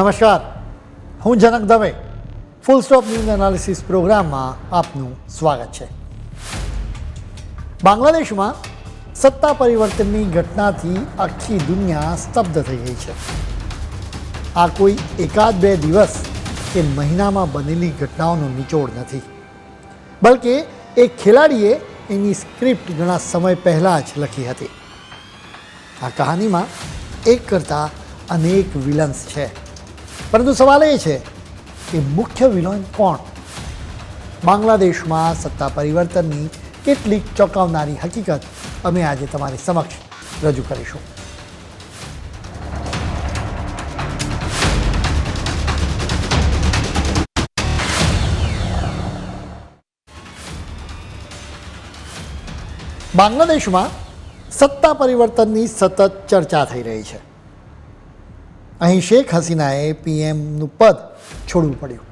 નમસ્કાર, હું Janak Dave. Full stop news analysis પ્રોગ્રામમાં આપનું સ્વાગત છે. બાંગ્લાદેશમાં સત્તા પરિવર્તનની ઘટનાથી આખી દુનિયા સ્તબ્ધ થઈ ગઈ છે. આ કોઈ એકાદ બે દિવસ કે મહિનામાં બનેલી ઘટનાઓનો નિચોડ નથી, બલકે એક ખેલાડીએ એની સ્ક્રિપ્ટ ઘણા સમય પહેલાં જ લખી હતી. આ કહાનીમાં એક કરતાં અનેક વિલન્સ છે, પરંતુ સવાલ એ છે કે મુખ્ય વિલન કોણ? બાંગ્લાદેશમાં સત્તા પરિવર્તનની કેટલીક ચોંકાવનારી હકીકત અમે આજે તમારી સમક્ષ રજૂ કરીશું. બાંગ્લાદેશમાં સત્તા પરિવર્તનની સતત ચર્ચા થઈ રહી છે. અહીં શેખ હસીનાએ પીએમનું પદ છોડવું પડ્યું,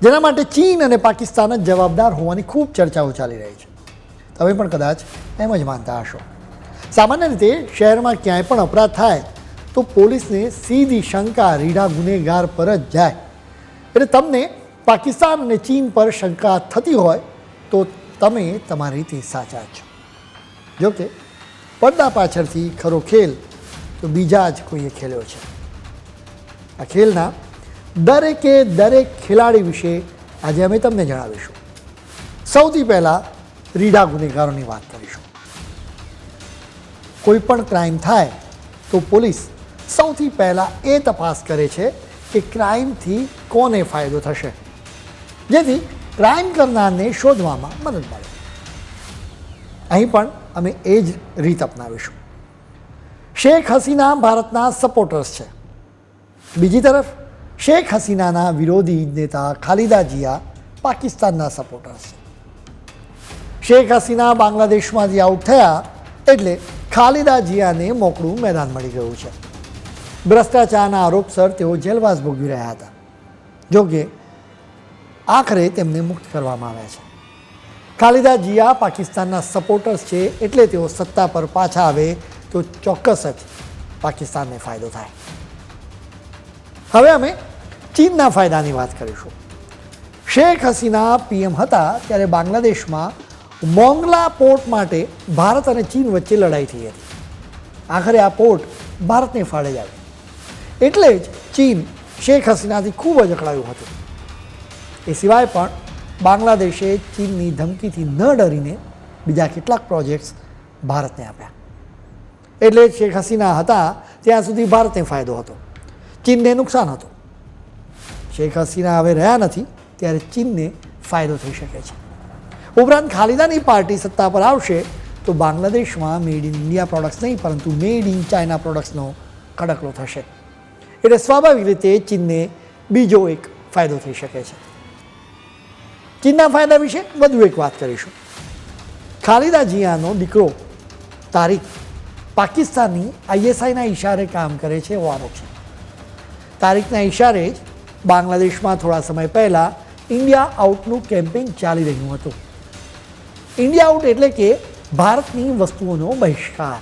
જેના માટે ચીન અને પાકિસ્તાન જ જવાબદાર હોવાની ખૂબ ચર્ચાઓ ચાલી રહી છે. તમે પણ કદાચ એમ જ માનતા હશો. સામાન્ય રીતે શહેરમાં ક્યાંય પણ અપરાધ થાય તો પોલીસને સીધી શંકા રીઢા ગુનેગાર પર જ જાય. એટલે તમને પાકિસ્તાન અને ચીન પર શંકા થતી હોય તો તમે તમારી રીતે સાચા છો. જોકે પડદા પાછળથી ખરો ખેલ તો બીજા જ કોઈએ ખેલ્યો છે. આ ખેલના દરેકે દરેક ખેલાડી વિશે આજે અમે તમને જણાવીશું. સૌથી પહેલાં રીઢા ગુનેગારોની વાત કરીશું. કોઈ પણ ક્રાઇમ થાય તો પોલીસ સૌથી પહેલાં એ તપાસ કરે છે કે ક્રાઇમથી કોને ફાયદો થશે, જેથી ક્રાઇમ કરનારને શોધવામાં મદદ મળે. અહીં પણ અમે એ જ રીત અપનાવીશું. શેખ હસીના ભારતના સપોર્ટર્સ છે. બીજી તરફ શેખ હસીનાના વિરોધી નેતા ખાલિદા જિયા પાકિસ્તાનના સપોર્ટર્સ છે. શેખ હસીના બાંગ્લાદેશમાંથી આઉટ થયા એટલે ખાલિદા જિયાને મોકળું મેદાન મળી ગયું છે. ભ્રષ્ટાચારના આરોપસર તેઓ જેલવાસ ભોગવી રહ્યા હતા. જોકે આખરે તેમને મુક્ત કરવામાં આવ્યા છે. ખાલિદા જિયા પાકિસ્તાનના સપોર્ટર્સ છે, એટલે તેઓ સત્તા પર પાછા આવે તો ચોક્કસ જ પાકિસ્તાનને ફાયદો થાય. હવે અમે ચીનના ફાયદાની વાત કરીશું. શેખ હસીના પીએમ હતા ત્યારે બાંગ્લાદેશમાં મોંગલા પોર્ટ માટે ભારત અને ચીન વચ્ચે લડાઈ થઈ હતી. આખરે આ પોર્ટ ભારતને ફાળે જ આવી, એટલે જ ચીન શેખ હસીનાથી ખૂબ જ અકળાયું હતું. એ સિવાય પણ બાંગ્લાદેશે ચીનની ધમકીથી ન ડરીને બીજા કેટલાક પ્રોજેક્ટ્સ ભારતને આપ્યા. એટલે જ શેખ હસીના હતા ત્યાં સુધી ભારતને ફાયદો હતો, ચીનને નુકસાન હતું. શેખ હસીના હવે રહ્યા નથી ત્યારે ચીનને ફાયદો થઈ શકે છે. ઉપરાંત ખાલિદાની પાર્ટી સત્તા પર આવશે તો બાંગ્લાદેશમાં મેડ ઇન ઇન્ડિયા પ્રોડક્ટ્સ નહીં પરંતુ મેડ ઇન ચાઇના પ્રોડક્ટ્સનો કડકલો થશે. એટલે સ્વાભાવિક રીતે ચીનને બીજો એક ફાયદો થઈ શકે છે. ચીનના ફાયદા વિશે વધુ એક વાત કરીશું. ખાલિદા જિયાનો દીકરો તારિક પાકિસ્તાનની ISIના ઇશારે કામ કરે છે એવો આરોપ છે. તારીખના ઇશારે જ બાંગ્લાદેશમાં થોડા સમય પહેલાં ઇન્ડિયા આઉટનું કેમ્પેઇન ચાલી રહ્યું હતું. ઇન્ડિયા આઉટ એટલે કે ભારતની વસ્તુઓનો બહિષ્કાર,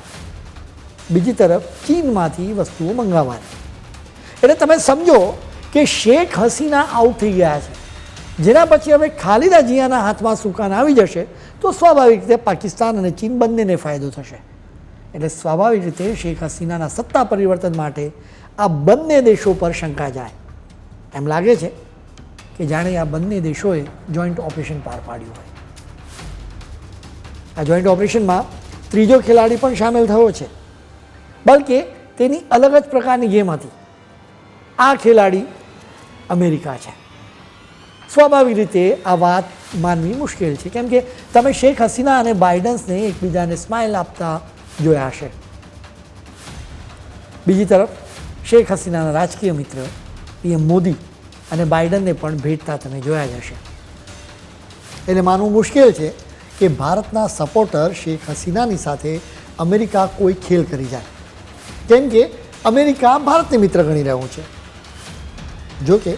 બીજી તરફ ચીનમાંથી વસ્તુઓ મંગાવવાની. એટલે તમે સમજો કે શેખ હસીના આઉટ થઈ ગયા છે, જેના પછી હવે ખાલિદા જિયાના હાથમાં સુકાન આવી જશે તો સ્વાભાવિક રીતે પાકિસ્તાન અને ચીન બંનેને ફાયદો થશે. એટલે સ્વાભાવિક રીતે શેખ હસીનાના સત્તા પરિવર્તન માટે આ બંને દેશો પર શંકા જાય. એમ લાગે છે કે જાણે આ બંને દેશોએ જોઈન્ટ ઓપરેશન પાર પાડ્યું હોય. આ જોઈન્ટ ઓપરેશનમાં ત્રીજો ખેલાડી પણ સામેલ થયો છે, બલકે તેની અલગ જ પ્રકારની ગેમ હતી. આ ખેલાડી અમેરિકા છે. સ્વાભાવિક રીતે આ વાત માનવી મુશ્કેલ છે, કેમ કે તમે શેખ હસીના અને બાઇડન્સને એકબીજાને સ્માઇલ આપતા જોયા હશે. બીજી તરફ શેખ હસીનાના રાજકીય મિત્ર પીએમ મોદી અને બાઇડનને પણ ભેટતા તમે જોયા જ હશે. એટલે માનવું મુશ્કેલ છે કે ભારતના સપોર્ટર શેખ હસીનાની સાથે અમેરિકા કોઈ ખેલ કરી જાય, કેમ કે અમેરિકા ભારતને મિત્ર ગણી રહ્યું છે. જોકે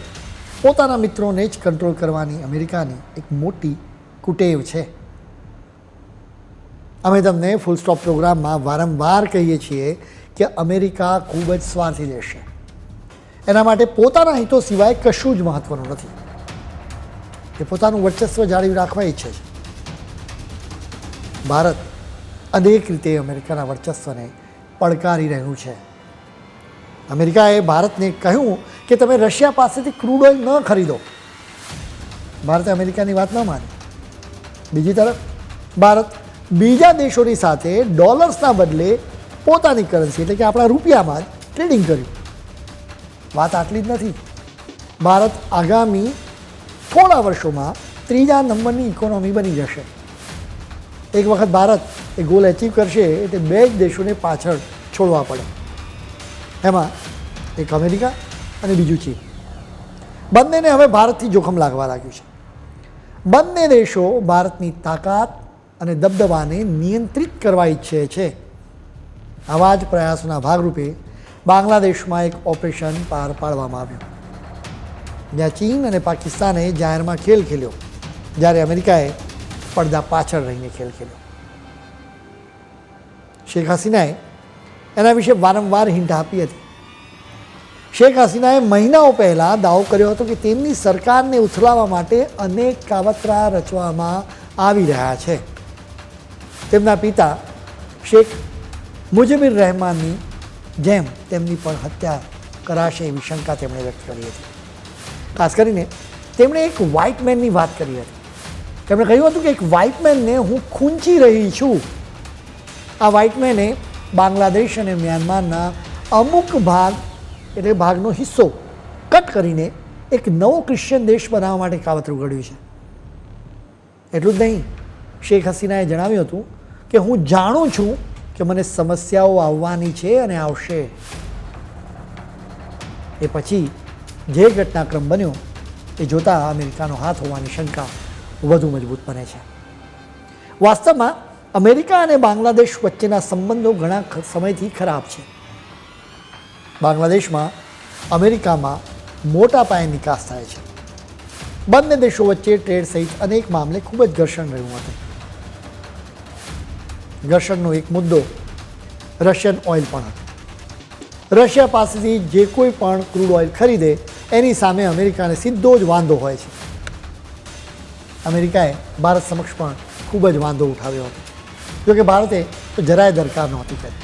પોતાના મિત્રોને જ કંટ્રોલ કરવાની અમેરિકાની એક મોટી કુટેવ છે. અમે તમને ફૂલ સ્ટોપ પ્રોગ્રામમાં વારંવાર કહીએ છીએ કે અમેરિકા ખૂબ જ સ્વાર્થી દેશ છે. એના માટે પોતાના હિતો સિવાય કશું જ મહત્ત્વનું નથી. એ પોતાનું વર્ચસ્વ જાળવી રાખવા ઈચ્છે છે. ભારત અનેક રીતે અમેરિકાના વર્ચસ્વને પડકારી રહ્યું છે. અમેરિકાએ ભારતને કહ્યું કે તમે રશિયા પાસેથી ક્રૂડ ઓઇલ ન ખરીદો. ભારતે અમેરિકાની વાત ન માની. બીજી તરફ ભારત બીજા દેશોની સાથે ડોલર્સના બદલે પોતાની કરન્સી એટલે કે આપણા રૂપિયામાં જ ટ્રેડિંગ કર્યું. વાત આટલી જ નથી. ભારત આગામી થોડા વર્ષોમાં ત્રીજા નંબરની ઇકોનોમી બની જશે. એક વખત ભારત એ ગોલ એચીવ કરશે એટલે બે જ દેશોને પાછળ છોડવા પડે. એમાં એક અમેરિકા અને બીજું ચીન. બંનેને હવે ભારતથી જોખમ લાગવા લાગ્યું છે. બંને દેશો ભારતની તાકાત અને દબદબાને નિયંત્રિત કરવા ઈચ્છે છે. આવા જ પ્રયાસોના ભાગરૂપે બાંગ્લાદેશમાં એક ઓપરેશન પાર પાડવામાં આવ્યું, જ્યાં ચીન અને પાકિસ્તાને જાહેરમાં ખેલ ખેલ્યો, જ્યારે અમેરિકાએ પડદા પાછળ રહીને ખેલ ખેલ્યો. શેખ હસીનાએ એના વિશે વારંવાર હિન્ટ આપી હતી. શેખ હસીનાએ મહિનાઓ પહેલાં દાવો કર્યો હતો કે તેમની સરકારને ઉથલાવવા માટે અનેક કાવતરા રચવામાં આવી રહ્યા છે. તેમના પિતા શેખ મુજીબુર રહેમાનની જેમ તેમની પણ હત્યા કરાશે એવી શંકા તેમણે વ્યક્ત કરી હતી. ખાસ કરીને તેમણે એક વ્હાઇટ મેનની વાત કરી હતી. તેમણે કહ્યું હતું કે એક વ્હાઇટ મેનને હું ખૂંચી રહી છું. આ વ્હાઇટ મેને બાંગ્લાદેશ અને મ્યાનમારના અમુક ભાગ એટલે ભાગનો હિસ્સો કટ કરીને એક નવો ક્રિશ્ચિયન દેશ બનાવવા માટે કાવતરું ઘડ્યું છે. એટલું જ નહીં, શેખ હસીનાએ જણાવ્યું હતું કે હું જાણું છું કે મને સમસ્યાઓ આવવાની છે અને આવશે. એ પછી જે ઘટનાક્રમ બન્યો એ જોતાં અમેરિકાનો હાથ હોવાની શંકા વધુ મજબૂત બને છે. વાસ્તવમાં અમેરિકા અને બાંગ્લાદેશ વચ્ચેના સંબંધો ઘણા સમયથી ખરાબ છે. બાંગ્લાદેશમાં અમેરિકામાં મોટા પાયે નિકાસ થાય છે. બંને દેશો વચ્ચે ટ્રેડ સહિત અનેક મામલે ખૂબ જ ઘર્ષણ રહ્યું હતું. ઘર્ષણનો એક મુદ્દો રશિયન ઓઇલ પણ હતો. રશિયા પાસેથી જે કોઈ પણ ક્રૂડ ઓઇલ ખરીદે એની સામે અમેરિકાને સીધો જ વાંધો હોય છે. અમેરિકાએ ભારત સમક્ષ પણ ખૂબ જ વાંધો ઉઠાવ્યો હતો, જોકે ભારતે તો જરાય દરકાર નહોતી કરી.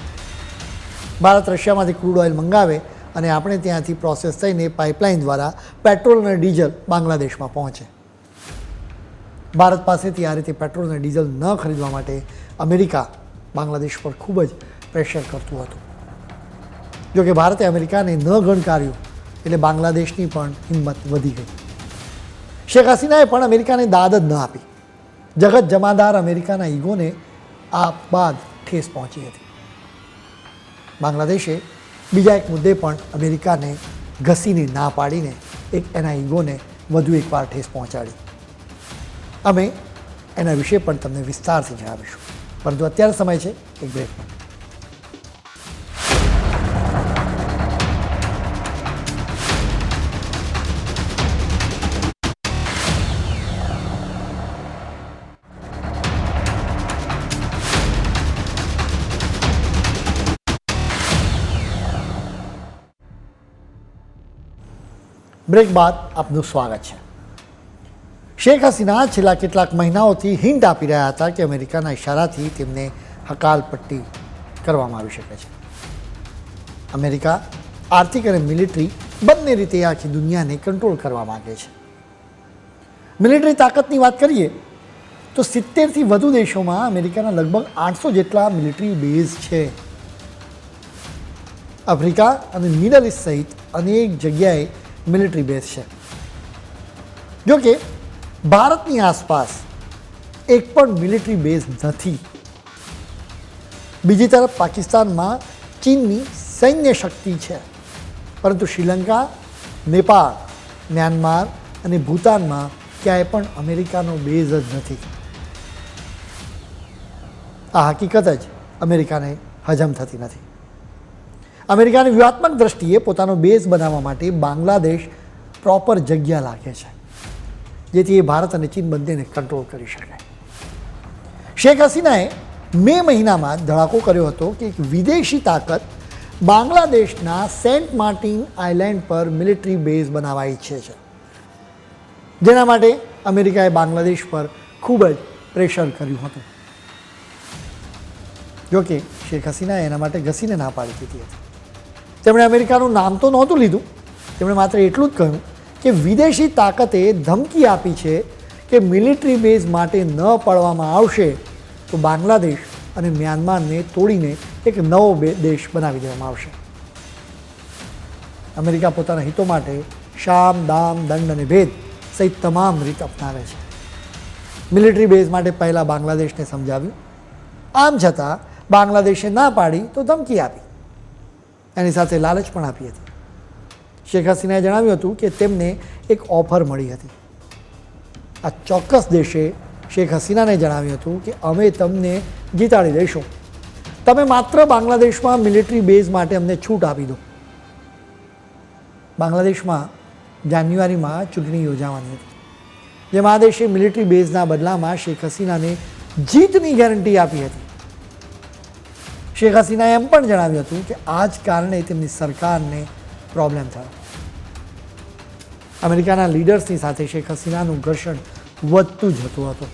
ભારત રશિયામાંથી ક્રૂડ ઓઇલ મંગાવે અને આપણે ત્યાંથી પ્રોસેસ થઈને પાઇપલાઇન દ્વારા પેટ્રોલ અને ડીઝલ બાંગ્લાદેશમાં પહોંચે. ભારત પાસેથી આ રીતે પેટ્રોલ અને ડીઝલ ન ખરીદવા માટે અમેરિકા બાંગ્લાદેશ પર ખૂબ જ પ્રેશર કરતું હતું. જોકે ભારતે અમેરિકાને ન ગણકાર્યું એટલે બાંગ્લાદેશની પણ હિંમત વધી ગઈ. શેખ હસીનાએ પણ અમેરિકાને દાદ જ ન આપી. જગત જમાદાર અમેરિકાના ઈગોને આ બાદ ઠેસ પહોંચી હતી. બાંગ્લાદેશે બીજા એક મુદ્દે પણ અમેરિકાને ઘસીને ના પાડીને એના ઈગોને વધુ એકવાર ઠેસ પહોંચાડી. અમે એના વિશે પણ તમને વિસ્તારથી જણાવીશું, પરંતુ અત્યારે સમય છે એક બ્રેકનો. બ્રેક બાદ આપનું સ્વાગત છે. શેખ હસીના છેલ્લા કેટલાક મહિનાઓથી હિન્ટ આપી રહ્યા હતા કે અમેરિકાના ઇશારાથી તેમને હકાલપટ્ટી કરવામાં આવી શકે છે. અમેરિકા આર્થિક અને મિલિટરી બંને રીતે આખી દુનિયાને કંટ્રોલ કરવા માગે છે. મિલિટરી તાકાતની વાત કરીએ તો 70થી વધુ દેશોમાં અમેરિકાના લગભગ 800 જેટલા મિલિટરી બેઝ છે. આફ્રિકા અને મિડલ ઇસ્ટ સહિત અનેક જગ્યાએ મિલિટરી બેઝ છે. જોકે ભારતની આસપાસ એક પણ મિલિટરી બેઝ નથી. બીજી તરફ પાકિસ્તાનમાં ચીનની સૈન્ય શક્તિ છે, પરંતુ શ્રીલંકા, નેપાળ, મ્યાનમાર અને ભૂતાનમાં ક્યાંય પણ અમેરિકાનો બેઝ જ નથી. આ હકીકત જ અમેરિકાને હજમ થતી નથી. અમેરિકાની વ્યૂહાત્મક દ્રષ્ટિએ પોતાનો બેઝ બનાવવા માટે બાંગ્લાદેશ પ્રોપર જગ્યા લાગે છે, જેથી એ ભારત અને ચીન બંનેને કંટ્રોલ કરી શકે. શેખ હસીનાએ મે મહિનામાં ધડાકો કર્યો હતો કે એક વિદેશી તાકાત બાંગ્લાદેશના સેન્ટ માર્ટિન આઇલેન્ડ પર મિલિટરી બેઝ બનાવવા ઈચ્છે છે, જેના માટે અમેરિકાએ બાંગ્લાદેશ પર ખૂબ જ પ્રેશર કર્યું હતું. જોકે શેખ હસીનાએ એના માટે ઘસીને ના પાડી દીધી હતી. તેમણે અમેરિકાનું નામ તો નહોતું લીધું, તેમણે માત્ર એટલું જ કહ્યું કે વિદેશી તાકાતે ધમકી આપી છે કે મિલિટરી બેઝ માટે ન પાડવામાં આવશે તો બાંગ્લાદેશ અને મ્યાનમારને તોડીને એક નવો દેશ બનાવી દેવામાં આવશે. અમેરિકા પોતાના હિતો માટે શામ, દામ, દંડ અને ભેદ સહિત તમામ રીત અપનાવે છે. મિલિટરી બેઝ માટે પહેલાં બાંગ્લાદેશને સમજાવ્યું, આમ છતાં બાંગ્લાદેશે ના પાડી તો ધમકી આપી, એની સાથે લાલચ પણ આપી હતી. શેખ હસીનાએ જણાવ્યું હતું કે તેમને એક ઓફર મળી હતી. આ ચોક્કસ દેશે શેખ હસીનાને જણાવ્યું હતું કે અમે તમને જીતાડી દઈશું, તમે માત્ર બાંગ્લાદેશમાં મિલિટરી બેઝ માટે અમને છૂટ આપી દો. બાંગ્લાદેશમાં જાન્યુઆરીમાં ચૂંટણી યોજાવાની હતી, જેમાં આ દેશે મિલિટરી બેઝના બદલામાં શેખ હસીનાને જીતની ગેરંટી આપી હતી. શેખ હસીનાએ એમ પણ જણાવ્યું હતું કે આ જ કારણે તેમની સરકારને પ્રોબ્લેમ થયો. અમેરિકાના લીડર્સની સાથે શેખ હસીનાનું ઘર્ષણ વધતું જ હતું.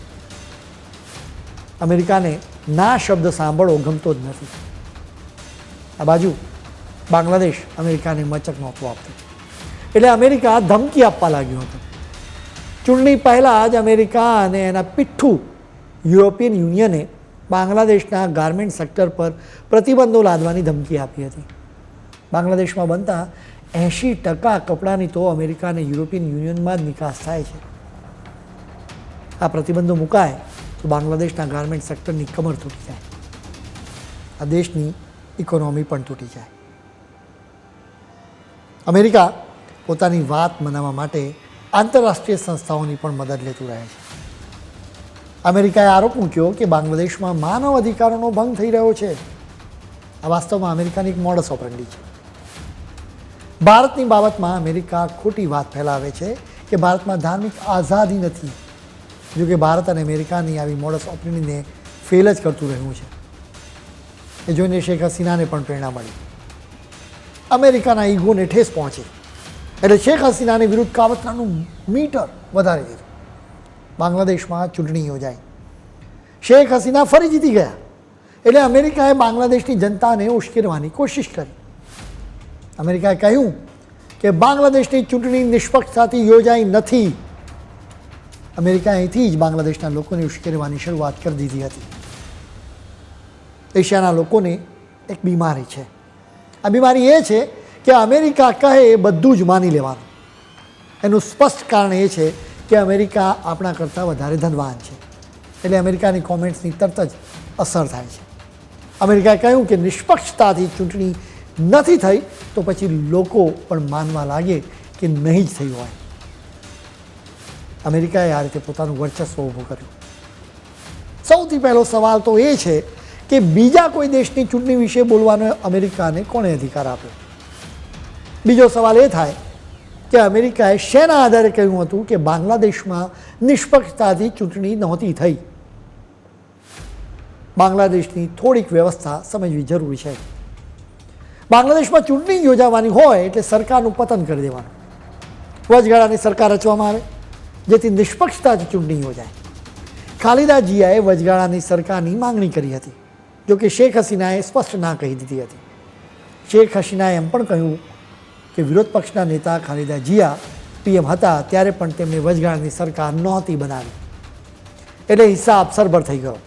અમેરિકાને ના શબ્દ સાંભળવો ગમતો જ નથી. આ બાજુ બાંગ્લાદેશ અમેરિકાને મચક નહોતું આપતું, એટલે અમેરિકા ધમકી આપવા લાગ્યું હતું. ચૂંટણી પહેલાં જ અમેરિકા અને એના પિઠ્ઠું યુરોપિયન યુનિયને બાંગ્લાદેશના ગાર્મેન્ટ સેક્ટર પર પ્રતિબંધો લાદવાની ધમકી આપી હતી. બાંગ્લાદેશમાં બનતા 80% કપડાની તો અમેરિકા અને યુરોપિયન યુનિયનમાં જ નિકાસ થાય છે. આ પ્રતિબંધો મુકાય તો બાંગ્લાદેશના ગાર્મેન્ટ સેક્ટરની કમર તૂટી જાય, આ દેશની ઇકોનોમી પણ તૂટી જાય. અમેરિકા પોતાની વાત મનાવવા માટે આંતરરાષ્ટ્રીય સંસ્થાઓની પણ મદદ લેતું રહે છે. અમેરિકાએ આરોપ મૂક્યો કે બાંગ્લાદેશમાં માનવ અધિકારોનો ભંગ થઈ રહ્યો છે. આ વાસ્તવમાં અમેરિકાની એક મોડસ ઓપરેન્ડી છે. ભારતની બાબતમાં અમેરિકા ખોટી વાત ફેલાવે છે કે ભારતમાં ધાર્મિક આઝાદી નથી. જોકે ભારત અને અમેરિકાની આવી મોડસ ઓપરેન્ડીને ફેલ જ કરતું રહ્યું છે. એ જોઈને શેખ હસીનાને પણ પ્રેરણા મળી. અમેરિકાના ઈગોને ઠેસ પહોંચી એટલે શેખ હસીનાની વિરુદ્ધ કાવતરાનું મીટર વધારી દીધું. બાંગ્લાદેશમાં ચૂંટણી યોજાઈ, શેખ હસીના ફરી જીતી ગયા એટલે અમેરિકાએ બાંગ્લાદેશની જનતાને ઉશ્કેરવાની કોશિશ કરી. અમેરિકાએ કહ્યું કે બાંગ્લાદેશની ચૂંટણી નિષ્પક્ષતાથી યોજાઈ નથી. અમેરિકાએ અહીંથી જ બાંગ્લાદેશના લોકોને ઉશ્કેરવાની શરૂઆત કરી દીધી હતી. એશિયાના લોકોને એક બીમારી છે. આ બીમારી એ છે કે અમેરિકા કહે એ બધું જ માની લેવાનું. એનું સ્પષ્ટ કારણ એ છે કે અમેરિકા આપણા કરતાં વધારે ધનવાન છે, એટલે અમેરિકાની કોમેન્ટ્સની તરત જ અસર થાય છે. અમેરિકાએ કહ્યું કે નિષ્પક્ષતાથી ચૂંટણી નથી થઈ તો પછી લોકો પણ માનવા લાગે કે નહીં જ થઈ હોય. અમેરિકાએ આ રીતે પોતાનું વર્ચસ્વ ઊભું કર્યું. સૌથી પહેલો સવાલ તો એ છે કે બીજા કોઈ દેશની ચૂંટણી વિશે બોલવાનો અમેરિકાને કોણે અધિકાર આપ્યો? બીજો સવાલ એ થાય કે અમેરિકાએ શેના આધારે કહ્યું હતું કે બાંગ્લાદેશમાં નિષ્પક્ષતાથી ચૂંટણી નહોતી થઈ? બાંગ્લાદેશની થોડીક વ્યવસ્થા સમજવી જરૂરી છે. બાંગ્લાદેશમાં ચૂંટણી યોજાવાની હોય એટલે સરકારનું પતન કરી દેવાનું, વચગાળાની સરકાર રચવામાં આવે જેથી નિષ્પક્ષતાથી ચૂંટણી યોજાય. ખાલિદા જિયાએ વચગાળાની સરકારની માંગણી કરી હતી, જોકે શેખ હસીનાએ સ્પષ્ટ ના કહી દીધી હતી. શેખ હસીનાએ એમ પણ કહ્યું કે વિરોધ પક્ષના નેતા ખાલિદા જિયા પીએમ હતા ત્યારે પણ તેમને વચગાળાની સરકાર નહોતી બનાવી, એટલે હિસાબ સરભર થઈ ગયો.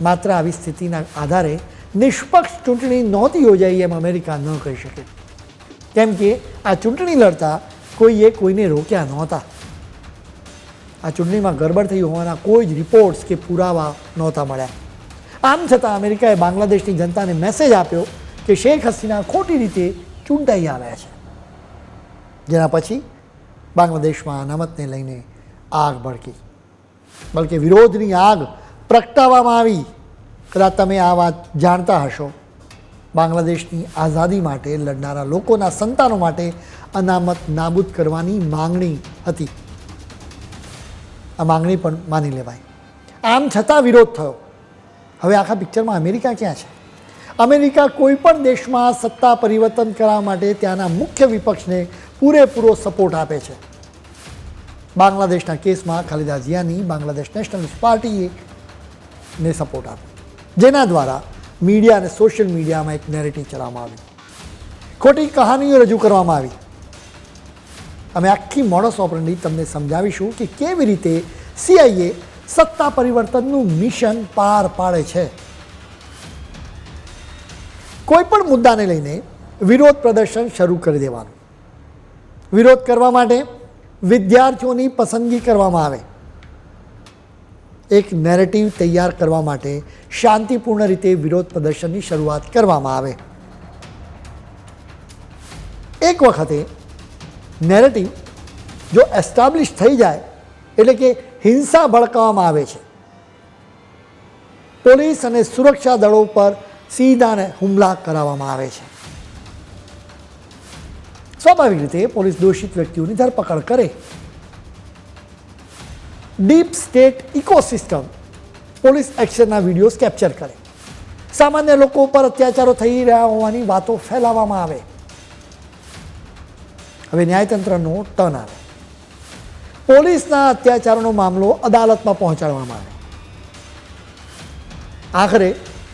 માત્ર આવી સ્થિતિના આધારે નિષ્પક્ષ ચૂંટણી નહોતી યોજાઈ એમ અમેરિકા ન કહી શકે, કેમ કે આ ચૂંટણી લડતા કોઈએ કોઈને રોક્યા નહોતા. આ ચૂંટણીમાં ગડબડ થઈ હોવાના કોઈ જ રિપોર્ટ્સ કે પુરાવા નહોતા મળ્યા. આમ છતાં અમેરિકાએ બાંગ્લાદેશની જનતાને મેસેજ આપ્યો કે શેખ હસીના ખોટી રીતે ચૂંટાઈ આવ્યા છે, જેના પછી બાંગ્લાદેશમાં અનામતને લઈને આગ ભડકી, બલકે વિરોધની આગ પ્રગટાવવામાં આવી. કદાચ તમે આ વાત જાણતા હશો, બાંગ્લાદેશની આઝાદી માટે લડનારા લોકોના સંતાનો માટે અનામત નાબૂદ કરવાની માંગણી હતી. આ માંગણી પણ માની લેવાય. આમ છતાં વિરોધ થયો. હવે આખા પિક્ચરમાં અમેરિકા ક્યાં છે? અમેરિકા કોઈ પણ દેશમાં સત્તા પરિવર્તન કરવા માટે ત્યાંના મુખ્ય વિપક્ષને પૂરેપૂરો સપોર્ટ આપે છે. બાંગ્લાદેશના કેસમાં ખાલિદા ઝિયાની બાંગ્લાદેશ નેશનલિસ્ટ પાર્ટીએ ને સપોર્ટ આપ્યો, જેના દ્વારા મીડિયા અને સોશિયલ મીડિયામાં એક નેરેટિવ ચલાવવામાં આવ્યું, ખોટી કહાનીઓ રજૂ કરવામાં આવી. અમે આખી મોડસ ઓપરેન્ડી તમને સમજાવીશું કે કેવી રીતે CIA સત્તા પરિવર્તનનું મિશન પાર પાડે છે. કોઈ પણ મુદ્દાને લઈને વિરોધ પ્રદર્શન શરૂ કરી દેવાનું. વિરોધ કરવા માટે વિદ્યાર્થીઓની પસંદગી કરવામાં આવે. એક નેરેટિવ તૈયાર કરવા માટે શાંતિપૂર્ણ રીતે વિરોધ પ્રદર્શનની શરૂઆત કરવામાં આવે. એક વખતે નેરેટિવ જો એસ્ટાબ્લિશ થઈ જાય, એટલે કે હિંસા ભડકાવવામાં આવે છે, પોલીસ અને સુરક્ષા દળો પર સીધા હુમલા કરાવવામાં આવે છે. સ્વાભાવિક રીતે પોલીસ દોષિત વ્યક્તિઓની ધરપકડ કરે. ડીપ સ્ટેટ ઇકોસિસ્ટમ પોલીસ એક્શનના વિડીયોઝ કેપ્ચર કરે. સામાન્ય લોકો પર અત્યાચારો થઈ રહ્યા હોવાની વાતો ફેલાવવામાં આવે. હવે ન્યાયતંત્રનો ટર્ન આવે. પોલીસના અત્યાચારોનો મામલો અદાલતમાં પહોંચાડવામાં આવે. આખરે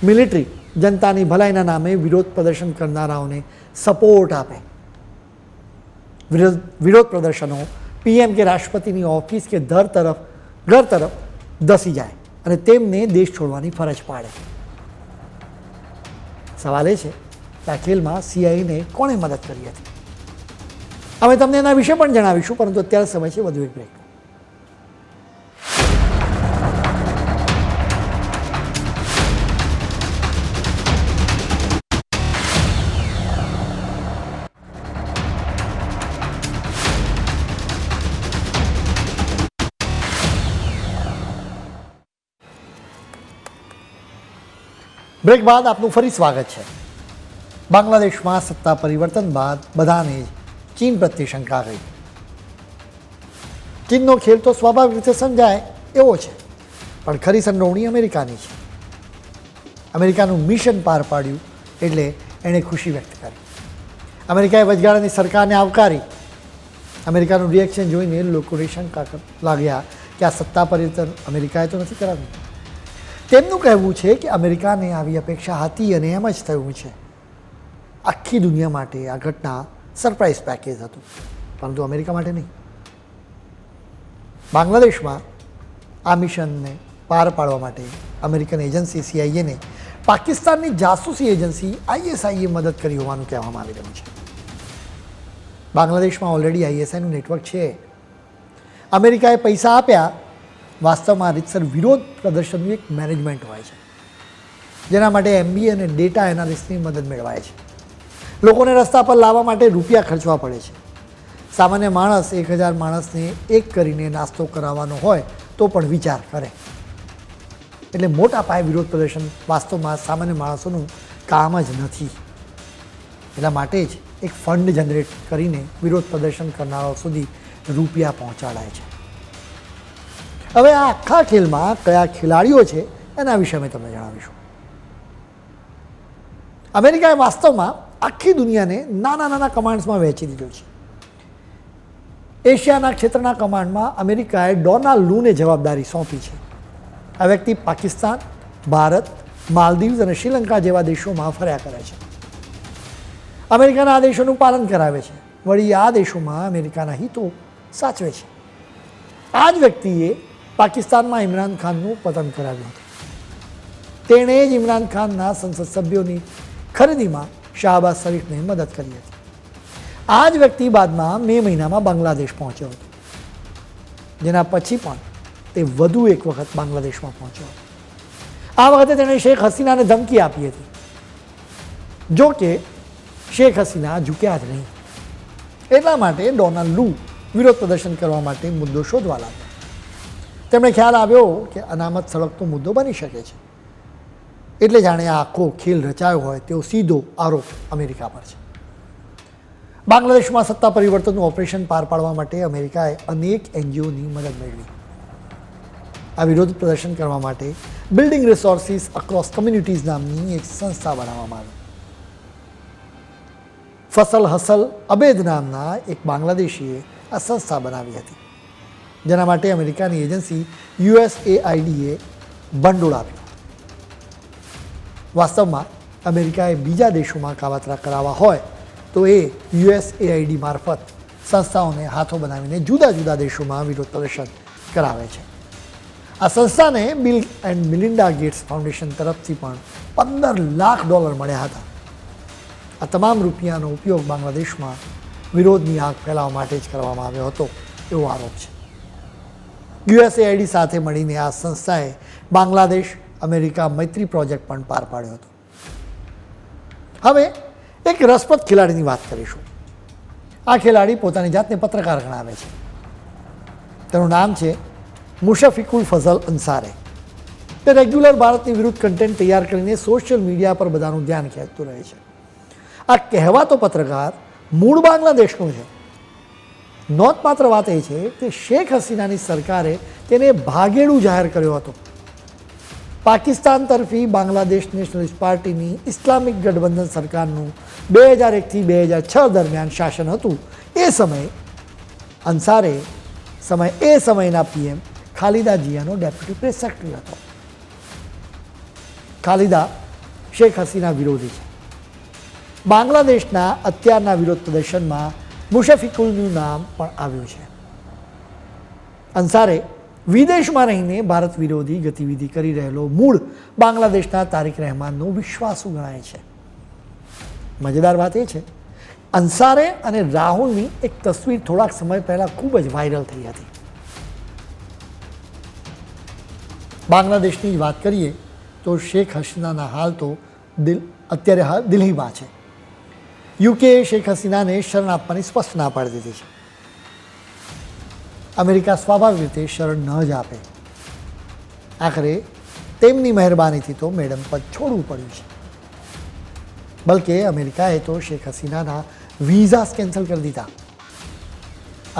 મિલિટરી જનતાની ભલાઈના નામે વિરોધ પ્રદર્શન કરનારાઓને સપોર્ટ આપે. વિરોધ પ્રદર્શનો PM કે રાષ્ટ્રપતિની ઓફિસ કે ઘર તરફ ધસી જાય અને તેમને દેશ છોડવાની ફરજ પાડે. સવાલ એ છે કે આ ખેલમાં CIAને કોણે મદદ કરી હતી? અમે તમને એના વિશે પણ જણાવીશું, પરંતુ અત્યારે સમય છે વધુ એક બ્રેક. બ્રેક બાદ આપનું ફરી સ્વાગત છે. બાંગ્લાદેશમાં સત્તા પરિવર્તન બાદ બધાને જ ચીન પ્રત્યે શંકા ગઈ. ચીનનો ખેલ તો સ્વાભાવિક રીતે સમજાય એવો છે, પણ ખરી સંડોવણી અમેરિકાની છે. અમેરિકાનું મિશન પાર પાડ્યું એટલે એણે ખુશી વ્યક્ત કરી. અમેરિકાએ વચગાળાની સરકારને આવકારી. અમેરિકાનું રિએક્શન જોઈને લોકોને શંકા લાગ્યા કે આ સત્તા પરિવર્તન અમેરિકાએ તો નથી કરાવ્યું. તેમનું કહેવું છે કે અમેરિકાને આવી અપેક્ષા હતી અને એમ જ થયું છે. આખી દુનિયા માટે આ ઘટના સરપ્રાઇઝ પેકેજ હતું, પરંતુ અમેરિકા માટે નહીં. બાંગ્લાદેશમાં આ મિશનને પાર પાડવા માટે અમેરિકન એજન્સી CIAને પાકિસ્તાનની જાસૂસી એજન્સી ISIએ મદદ કરી હોવાનું કહેવામાં આવી રહ્યું છે. બાંગ્લાદેશમાં ઓલરેડી ISIનું નેટવર્ક છે. અમેરિકાએ પૈસા આપ્યા. વાસ્તવમાં રીતસર વિરોધ પ્રદર્શનનું એક મેનેજમેન્ટ હોય છે, જેના માટે MBA અને ડેટા એનાલિસ્ટની મદદ મેળવાય છે. લોકોને રસ્તા પર લાવવા માટે રૂપિયા ખર્ચવા પડે છે. સામાન્ય માણસ 1000 માણસને એક કરીને નાસ્તો કરાવવાનો હોય તો પણ વિચાર કરે. એટલે મોટા પાયે વિરોધ પ્રદર્શન વાસ્તવમાં સામાન્ય માણસોનું કામ જ નથી. એટલા માટે જ એક ફંડ જનરેટ કરીને વિરોધ પ્રદર્શન કરનારાઓ સુધી રૂપિયા પહોંચાડાય છે. હવે આ આખા ખેલમાં કયા ખેલાડીઓ છે એના વિશે અમે તમને જણાવીશું. અમેરિકાએ વાસ્તવમાં આખી દુનિયાને નાના નાના કમાન્ડ્સમાં વહેંચી દીધું છે. એશિયાના ક્ષેત્રના કમાન્ડમાં અમેરિકાએ ડોનાલ્ડ લૂને જવાબદારી સોંપી છે. આ વ્યક્તિ પાકિસ્તાન, ભારત, માલદીવ્સ અને શ્રીલંકા જેવા દેશોમાં ફર્યા કરે છે. અમેરિકાના આદેશોનું પાલન કરાવે છે. વળી આ દેશોમાં અમેરિકાના હિતો સાચવે છે. આ જ વ્યક્તિએ પાકિસ્તાનમાં ઇમરાન ખાનનું પતન કરાવ્યું હતું. તેણે જ ઇમરાન ખાનના સંસદ સભ્યોની ખરીદીમાં શાહબાઝ શરીફને મદદ કરી હતી. આ જ વ્યક્તિ બાદમાં મે મહિનામાં બાંગ્લાદેશ પહોંચ્યો હતો, જેના પછી પણ તે વધુ એક વખત બાંગ્લાદેશમાં પહોંચ્યો હતો. આ વખતે તેણે શેખ હસીનાને ધમકી આપી હતી. જો કે શેખ હસીના ઝૂક્યા જ નહીં. એટલા માટે ડોનાલ્ડ લૂ વિરોધ પ્રદર્શન કરવા માટે મુદ્દો શોધવા લાગ્યા. તેમણે ખ્યાલ આવ્યો કે અનામત સળગતો મુદ્દો બની શકે છે. એટલે જાણે આ આખો ખેલ રચાયો હોય તેવો સીધો આરોપ અમેરિકા પર છે. બાંગ્લાદેશમાં સત્તા પરિવર્તનનું ઓપરેશન પાર પાડવા માટે અમેરિકાએ અનેક NGOની મદદ મેળવી. આ વિરોધ પ્રદર્શન કરવા માટે બિલ્ડિંગ રિસોર્સિસ અક્રોસ કમ્યુનિટીઝ નામની એક સંસ્થા બનાવવામાં આવી. ફસલ હસલ અબેદ નામના એક બાંગ્લાદેશીએ આ સંસ્થા બનાવી હતી, જેના માટે અમેરિકાની એજન્સી USAIDએ ભંડોળ આપ્યું. વાસ્તવમાં અમેરિકાએ બીજા દેશોમાં કાવતરા કરાવવા હોય તો એ USAID મારફત સંસ્થાઓને હાથો બનાવીને જુદા જુદા દેશોમાં વિરોધ પ્રદર્શન કરાવે છે. આ સંસ્થાને Bill and Melinda Gates Foundation તરફથી પણ $15 લાખ મળ્યા હતા. આ તમામ રૂપિયાનો ઉપયોગ બાંગ્લાદેશમાં વિરોધની આગ ફેલાવવા માટે જ કરવામાં આવ્યો હતો એવો આરોપ છે. USAID સાથે મળીને આ સંસ્થાએ બાંગ્લાદેશ અમેરિકા મૈત્રી પ્રોજેક્ટ પણ પાર પાડ્યો હતો. હવે એક રસપ્રદ ખેલાડીની વાત કરીશું. આ ખેલાડી પોતાની જાતને પત્રકાર ગણાવે છે. તેનું નામ છે મુશફિકુલ ફઝલ અંસારે. તે રેગ્યુલર ભારતની વિરુદ્ધ કન્ટેન્ટ તૈયાર કરીને સોશિયલ મીડિયા પર બધાનું ધ્યાન ખેંચતું રહે છે. આ કહેવાતો પત્રકાર મૂળ બાંગ્લાદેશનો છે. નોંધપાત્ર વાત એ છે કે શેખ હસીનાની સરકારે તેને ભાગેડુ જાહેર કર્યો હતો. પાકિસ્તાન તરફી બાંગ્લાદેશ નેશનલિસ્ટ પાર્ટીની ઇસ્લામિક ગઠબંધન સરકારનું 2001થી 2006 દરમિયાન શાસન હતું. એ સમયના PM ખાલિદા જિયાનો ડેપ્યુટી પ્રેસ સેક્રેટરી હતો. ખાલિદા શેખ હસીના વિરોધી છે. બાંગ્લાદેશના અત્યારના વિરોધ પ્રદર્શનમાં મુશફિકુલનું નામ પણ આવ્યું છે. અંસારે વિદેશમાં રહીને ભારત વિરોધી ગતિવિધિ કરી રહેલો મૂળ બાંગ્લાદેશના તારિક રહેમાનનો વિશ્વાસુ ગણાય છે. મજેદાર વાત એ છે, અંસારે અને રાહુલની એક તસવીર થોડાક સમય પહેલાં ખૂબ જ વાયરલ થઈ હતી. બાંગ્લાદેશની જ વાત કરીએ તો શેખ હસીનાના હાલ તો અત્યારે દિલ્હીમાં છે. UK શેખ હસીનાને શરણ આપવાની સ્પષ્ટ ના પાડી દીધી છે. અમેરિકા સ્વાભાવિક રીતે શરણ ન જ આપે. આખરે તેમની મહેરબાનીથી તો મેડમ પદ છોડવું પડ્યું છે. બલકે અમેરિકાએ તો શેખ હસીનાના વિઝા કેન્સલ કરી દીધા.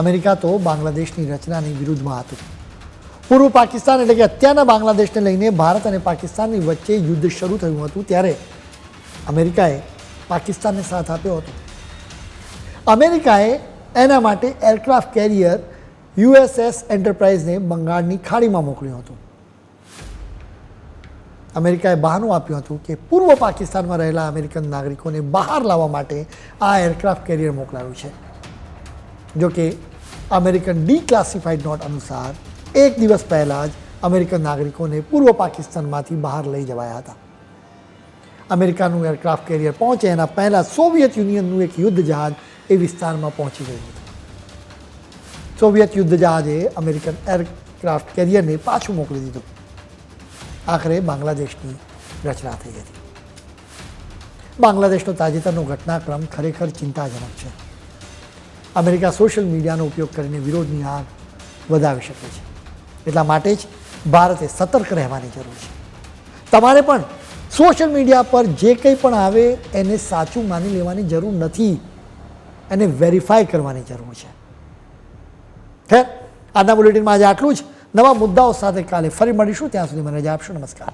અમેરિકા તો બાંગ્લાદેશની રચનાની વિરુદ્ધમાં હતું. પૂર્વ પાકિસ્તાન એટલે કે અત્યારના બાંગ્લાદેશને લઈને ભારત અને પાકિસ્તાનની વચ્ચે યુદ્ધ શરૂ થયું હતું ત્યારે અમેરિકાએ પાકિસ્તાનને સાથ આપ્યો હતો. અમેરિકાએ એના માટે એરક્રાફ્ટ કેરિયર USS એન્ટરપ્રાઇઝને બંગાળની ખાડીમાં મોકલ્યું હતું. અમેરિકાએ બહાનું આપ્યું હતું કે પૂર્વ પાકિસ્તાનમાં રહેલા અમેરિકન નાગરિકોને બહાર લાવવા માટે આ એરક્રાફ્ટ કેરિયર મોકલાયું છે. જોકે અમેરિકન ડીક્લાસિફાઈડ નોટ અનુસાર એક દિવસ પહેલાં જ અમેરિકન નાગરિકોને પૂર્વ પાકિસ્તાનમાંથી બહાર લઈ જવાયા હતા. અમેરિકાનું એરક્રાફ્ટ કેરિયર પહોંચે એના પહેલાં સોવિયત યુનિયનનું એક યુદ્ધ જહાજ એ વિસ્તારમાં પહોંચી ગયું હતું. સોવિયત યુદ્ધ જહાજે અમેરિકન એરક્રાફ્ટ કેરિયરને પાછું મોકલી દીધું. આખરે બાંગ્લાદેશની રચના થઈ હતી. બાંગ્લાદેશનો તાજેતરનો ઘટનાક્રમ ખરેખર ચિંતાજનક છે. અમેરિકા સોશિયલ મીડિયાનો ઉપયોગ કરીને વિરોધની આગ વધાવી શકે છે. એટલા માટે જ ભારતે સતર્ક રહેવાની જરૂર છે. તમારે પણ સોશિયલ મીડિયા પર જે કંઈ પણ આવે એને સાચું માની લેવાની જરૂર નથી, એને વેરીફાઈ કરવાની જરૂર છે. ખેર, આજના બુલેટિનમાં આજે આટલું જ. નવા મુદ્દાઓ સાથે કાલે ફરી મળીશું. ત્યાં સુધી મને રજા આપશો. નમસ્કાર.